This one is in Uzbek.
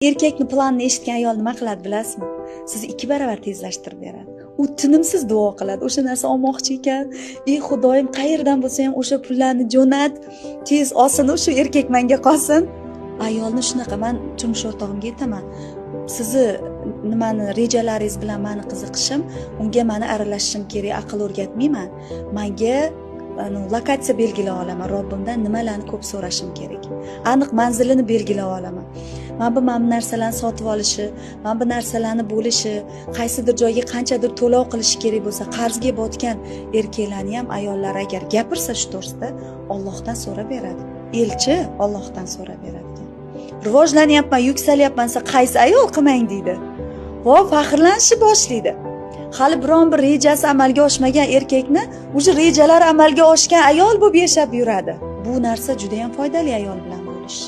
Erkakni planini eshitgan ayol nima qiladi bilasizmi? Sizni 2 barobar tezlashtirib beradi. U tinimsiz duo qiladi. O'sha narsa olmoqchi ekan. Ey Xudoyim, qayerdan bo'lsa ham o'sha pullarni jo'nat, tez olsin, o'sha erkak menga qolsin. Ayolni shunaqa, men turmush o'rtog'imga aytaman. Sizni nimani rejalaringiz bilan meni qiziqishim, unga meni aralashishim kerak, aql o'rgatmayman. Menga lokatsiya belgilab olaman. Robbimdan nimalarni ko'p so'rashim kerak. Aniq manzilini belgilab olaman. Mana bu narsalarni sotib olishi, mana bu narsalarni bo'lishi, qaysidir joyga qanchadir to'lov qilish kerak bo'lsa, qarzga botgan erkaklarni ham ayollar agar gapirsa shu to'g'risida, Allohdan so'rab beradi. Elchi Allohdan so'rab beradi. Rivojlanyapman, yuksalyapman desa qaysi ayol qilmang deydi. Va faxrlanishni boshlaydi. Hali biron bir rejasi amalga oshmagan erkakni o'sha rejalari amalga oshgan ayol bo'lib yashab yuradi. Bu narsa juda ham foydali ayol bilan bo'lish.